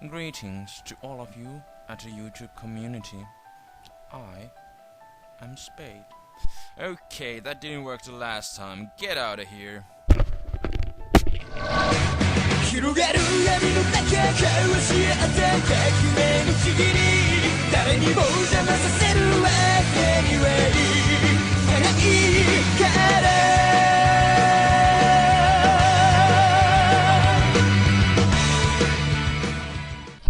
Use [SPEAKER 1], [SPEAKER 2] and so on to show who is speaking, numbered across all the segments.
[SPEAKER 1] Greetings to all of you at the YouTube community. I am Spade. Okay, that didn't work the last time. Get out of here.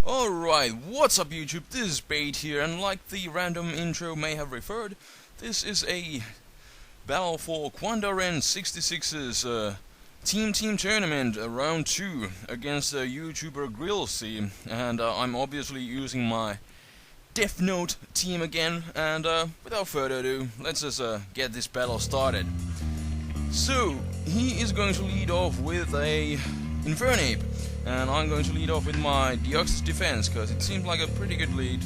[SPEAKER 1] Alright, what's up YouTube? This is Spade here, and like the random intro may have referred, this is a battle for Quandaren 66's Team Tournament round 2 against YouTuber Grillsea, and I'm obviously using my Death Note team again, and without further ado, let's just get this battle started. So, he is going to lead off with a Infernape, and I'm going to lead off with my Deoxys Defense, because it seems like a pretty good lead,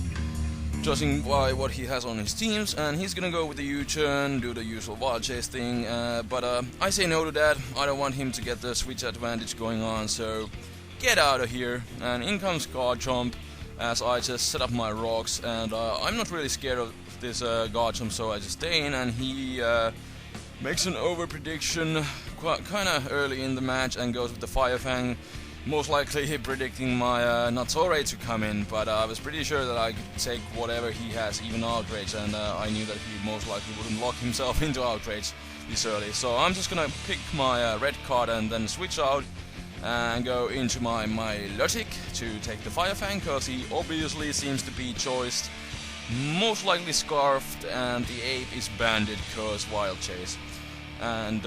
[SPEAKER 1] judging by what he has on his teams. And he's gonna go with the U-turn, do the usual wild chase thing, but I say no to that. I don't want him to get the switch advantage going on, so get out of here. And in comes Garchomp, as I just set up my rocks, and I'm not really scared of this Garchomp, so I just stay in, and he makes an over prediction kinda early in the match and goes with the Fire Fang, most likely predicting my Natsore to come in, but I was pretty sure that I could take whatever he has, even Outrage, and I knew that he most likely wouldn't lock himself into Outrage this early. So I'm just gonna pick my red card and then switch out and go into my Milotic to take the Fire Fang, because he obviously seems to be choiced, most likely Scarfed, and the Ape is banded because Wild Chase. And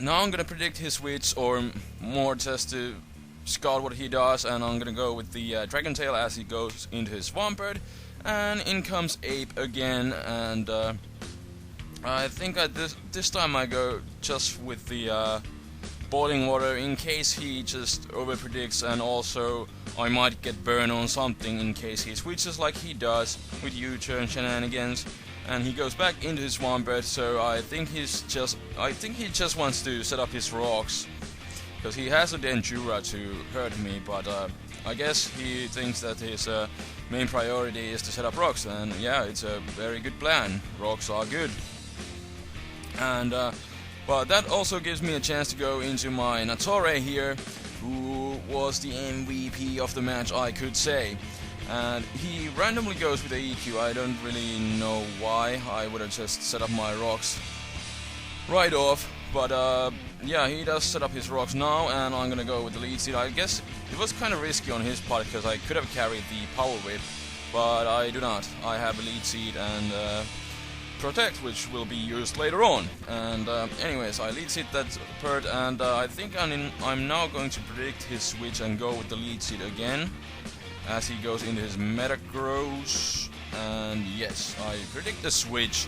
[SPEAKER 1] now I'm gonna predict his switch, or more just to scout what he does, and I'm gonna go with the Dragon Tail as he goes into his Swampert, and in comes Ape again, and I think this time I go just with the Boiling Water in case he just over predicts, and also I might get burned on something in case he switches like he does with U-turn shenanigans. And he goes back into his Swampert, so I think he just wants to set up his rocks, because he has a Denjura to hurt me, but I guess he thinks that his main priority is to set up rocks, and yeah, it's a very good plan. Rocks are good. And but that also gives me a chance to go into my Natsore here, who was the MVP of the match, I could say. And he randomly goes with the EQ. I don't really know why. I would have just set up my rocks right off, but yeah, he does set up his rocks now, and I'm gonna go with the Leech Seed. I guess it was kind of risky on his part, because I could have carried the Power Whip, but I do not. I have a Leech Seed and Protect, which will be used later on. And anyways, I Leech Seed that Pert, and I think I'm now going to predict his switch and go with the Leech Seed again, as he goes into his Metagross. And yes, I predict the switch,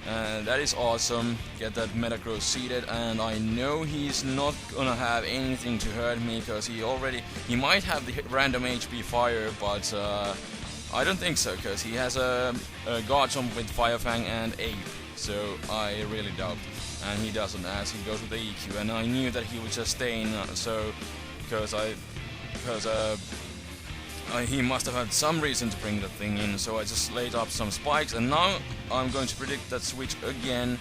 [SPEAKER 1] and that is awesome. Get that Metagross seeded, and I know he's not gonna have anything to hurt me, because he might have the random HP fire, but I don't think so, because he has a Garchomp with Fire Fang and Ape, so I really doubt. And he doesn't, as he goes with the EQ, and I knew that he would just stay in, so because he must have had some reason to bring that thing in, so I just laid up some spikes, and now I'm going to predict that switch again.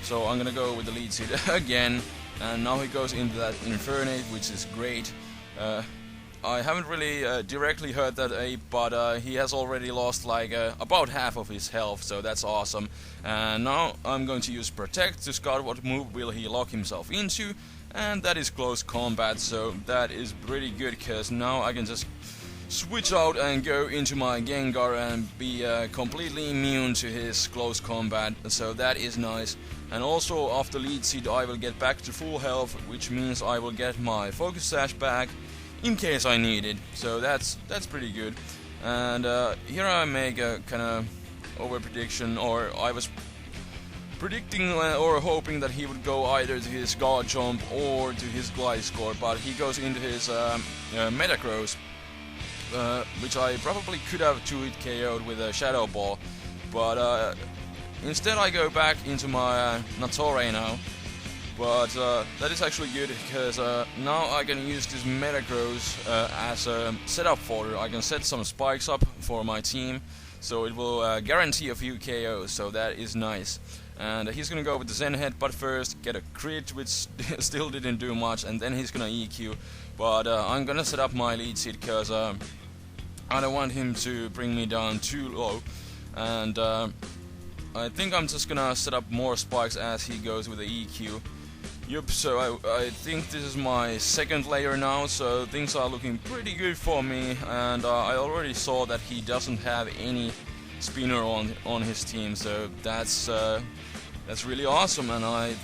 [SPEAKER 1] So I'm gonna go with the Leech Seed again, and now he goes into that Infernape, which is great. I haven't really directly hurt that Ape, but he has already lost like about half of his health, so that's awesome. And now I'm going to use Protect to scout what move will he lock himself into, and that is Close Combat, so that is pretty good, because now I can just switch out and go into my Gengar and be completely immune to his close combat, so that is nice. And also after Leech Seed I will get back to full health, which means I will get my Focus Sash back in case I need it, so that's pretty good. And here I make a kinda over prediction, or I was predicting or hoping that he would go either to his Garchomp or to his Gliscor, but he goes into his Metagross, which I probably could have 2-hit KO'd with a Shadow Ball, but instead I go back into my Natsore now, But that is actually good, because now I can use this Metagross as a setup fodder. I can set some spikes up for my team, so it will guarantee a few KOs, so that is nice. And he's gonna go with the Zen Headbutt first, get a crit, which still didn't do much, and then he's gonna EQ. But I'm gonna set up my Leech Seed, because I don't want him to bring me down too low. And I think I'm just gonna set up more spikes as he goes with the EQ. Yup, so I think this is my second layer now, so things are looking pretty good for me. And I already saw that he doesn't have any spinner on his team, so that's really awesome. And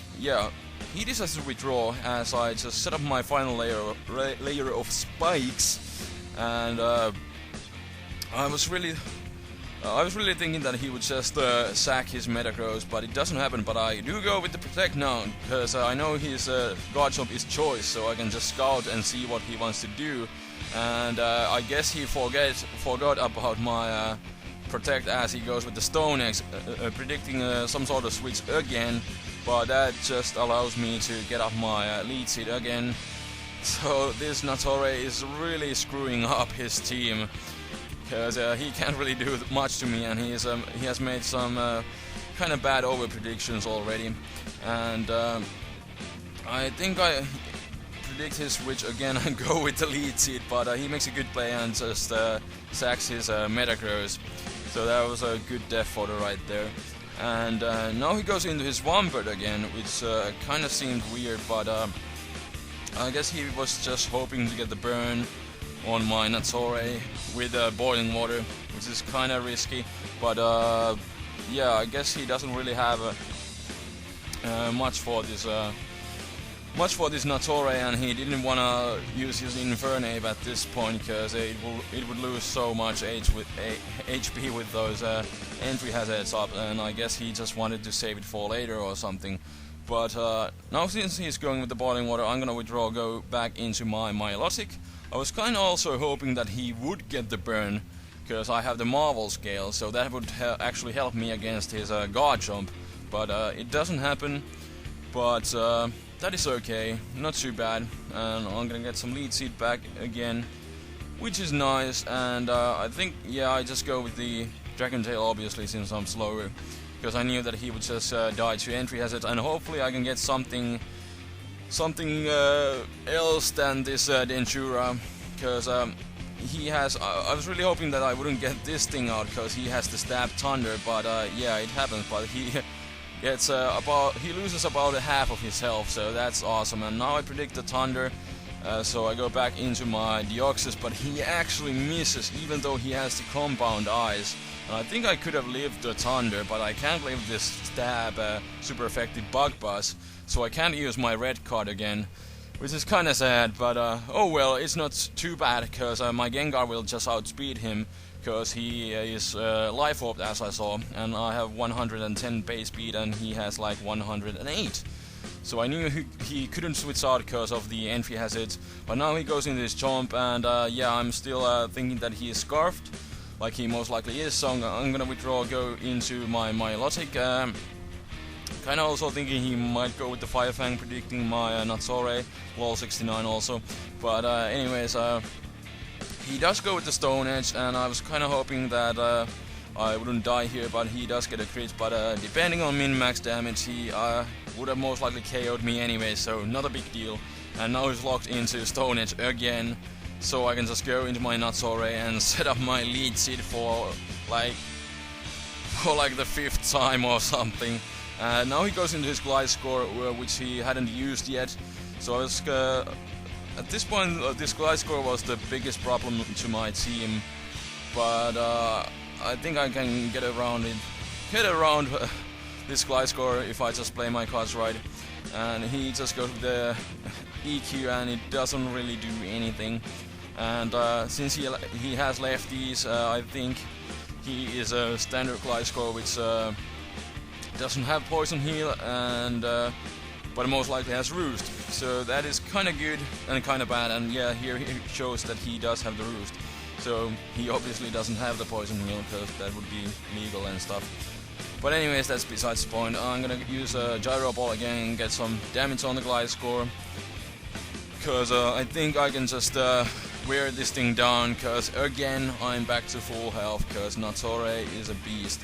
[SPEAKER 1] he decides to withdraw as I just set up my final layer of spikes. And I was really thinking that he would just sack his Metagross, but it doesn't happen. But I do go with the Protect now, because I know his God Jump is choice, so I can just scout and see what he wants to do. And I guess he forgot about my Protect as he goes with the Stone Axe, predicting some sort of switch again. But that just allows me to get up my Leech Seed again. So this Nattore is really screwing up his team, because he can't really do much to me, and he has made some kind of bad over predictions already. And I think I predict his switch again and go with the Leech Seed, but he makes a good play and just sacks his Metagross. So that was a good death fodder right there. And now he goes into his Swampert again, which kind of seemed weird, but I guess he was just hoping to get the burn on my Nattore with boiling water, which is kind of risky. But yeah, I guess he doesn't really have much for this Nattore, and he didn't want to use his Infernape at this point, because it would lose so much HP with those entry hazards up, and I guess he just wanted to save it for later or something. But now since he's going with the boiling water, I'm gonna withdraw, go back into my Milotic. I was kind of also hoping that he would get the burn, because I have the Marvel Scale, so that would actually help me against his God Jump. But it doesn't happen. But that is okay, not too bad. And I'm gonna get some Leech Seed back again, which is nice. And I think, yeah, I just go with the Dragon Tail, obviously, since I'm slower, because I knew that he would just die to entry hazards, and hopefully I can get something else than this Dentura, because he has. I was really hoping that I wouldn't get this thing out, because he has the Stab Thunder, but yeah, it happens. But he gets he loses about half of his health, so that's awesome. And now I predict the Thunder, so I go back into my Deoxys, but he actually misses, even though he has the Compound Eyes. And I think I could have lived the Thunder, but I can't live this Stab super effective Bug Buzz, so I can't use my red card again, which is kinda sad. But oh well, it's not too bad, because my Gengar will just outspeed him, because he is Life Orb, as I saw, and I have 110 base speed and he has like 108. So I knew he couldn't switch out because of the entry hazards, but now he goes into his Chomp, and yeah, I'm still thinking that he is Scarfed, like he most likely is, so I'm gonna withdraw, go into my Milotic. Kinda also thinking he might go with the Fire Fang, predicting my Nattore, lol 69 also. But anyways, he does go with the Stone Edge, and I was kinda hoping that I wouldn't die here, but he does get a crit. But depending on min-max damage, he would have most likely KO'd me anyway, so not a big deal. And now he's locked into Stone Edge again, so I can just go into my Nattore and set up my Leech Seed for like the 5th time or something. Now he goes into his Gliscor, which he hadn't used yet. So I was at this point, this Gliscor was the biggest problem to my team. But I think I can get around this Gliscor if I just play my cards right. And he just goes with the EQ, and it doesn't really do anything. And since he has lefties, I think he is a standard Gliscor, which doesn't have Poison Heal, and but most likely has Roost. So that is kind of good and kind of bad. And yeah, here it shows that he does have the Roost. So he obviously doesn't have the Poison Heal, because that would be legal and stuff. But anyways, that's besides the point. I'm gonna use a Gyro Ball again and get some damage on the Gliscor. Cause I think I can just wear this thing down, cause again I'm back to full health, cause Nattore is a beast.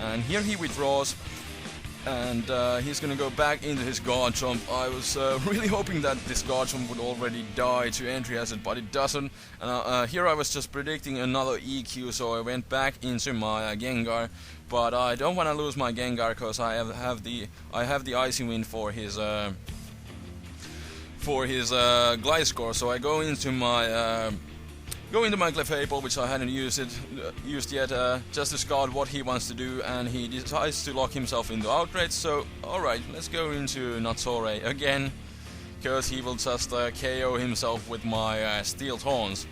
[SPEAKER 1] And here he withdraws, and he's gonna go back into his guard jump. I was really hoping that this guard jump would already die to entry hazard, but it doesn't. And here I was just predicting another EQ, so I went back into my Gengar. But I don't want to lose my Gengar, cause I have the Icy Wind for his Gliscor. So I go into my Clefable, which I hadn't used yet, just to scout what he wants to do, and he decides to lock himself into Outrage. So alright, let's go into Nattore again, because he will just KO himself with my Steel Taunts.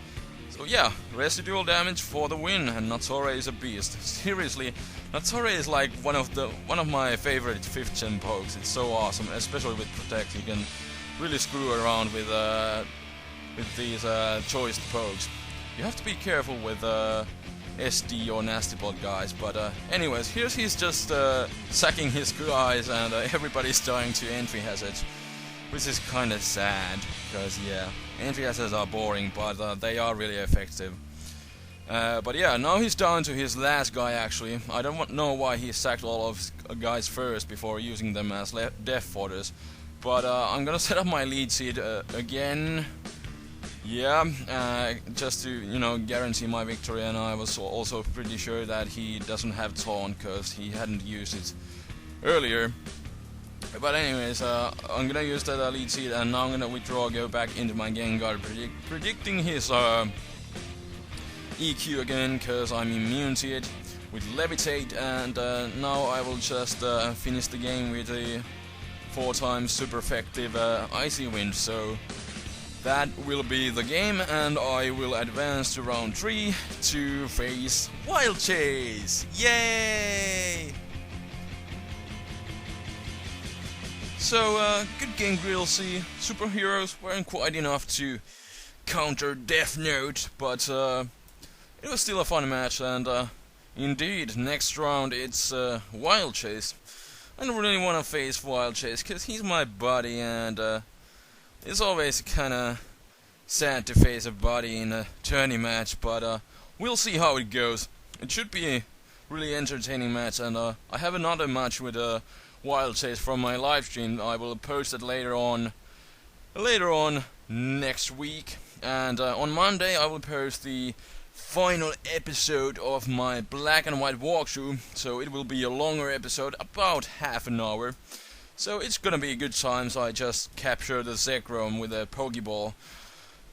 [SPEAKER 1] So yeah, residual damage for the win, and Nattore is a beast. Seriously, Nattore is like one of my favorite 5th gen pokes. It's so awesome, especially with Protect. You can really screw around with these choice pokes. You have to be careful with SD or Nasty Bot guys, but anyways, he's just sacking his guys, and everybody's dying to entry hazards, which is kinda sad, because yeah, entry hazards are boring, but they are really effective. But yeah, now he's down to his last guy actually. I don't know why he sacked all of his guys first before using them as death fodders. But I'm gonna set up my Leech Seed again. Yeah, just to, you know, guarantee my victory, and I was also pretty sure that he doesn't have Taunt, because he hadn't used it earlier. But anyways, I'm gonna use that Leech Seed, and now I'm gonna withdraw, go back into my Gengar, predicting his EQ again, because I'm immune to it with Levitate, and now I will just finish the game with a 4 times super effective Icy Wind. So that will be the game, and I will advance to round 3 to face Wild Chase. Yay! So, good game, Grillsea. Superheroes weren't quite enough to counter Death Note, but it was still a fun match, and indeed, next round it's Wild Chase. I don't really want to face Wild Chase, because he's my buddy, and it's always kinda sad to face a buddy in a tourney match, but we'll see how it goes. It should be a really entertaining match, and I have another match with Wild Chase from my live stream. I will post it later on next week, and on Monday I will post the final episode of my Black and White walkthrough, so it will be a longer episode, about half an hour. So it's gonna be a good time. So I just captured the Zekrom with a Pokeball.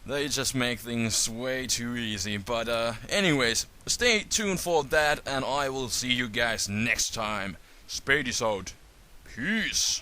[SPEAKER 1] They just make things way too easy. But anyways, stay tuned for that, and I will see you guys next time. Spade is out. Peace.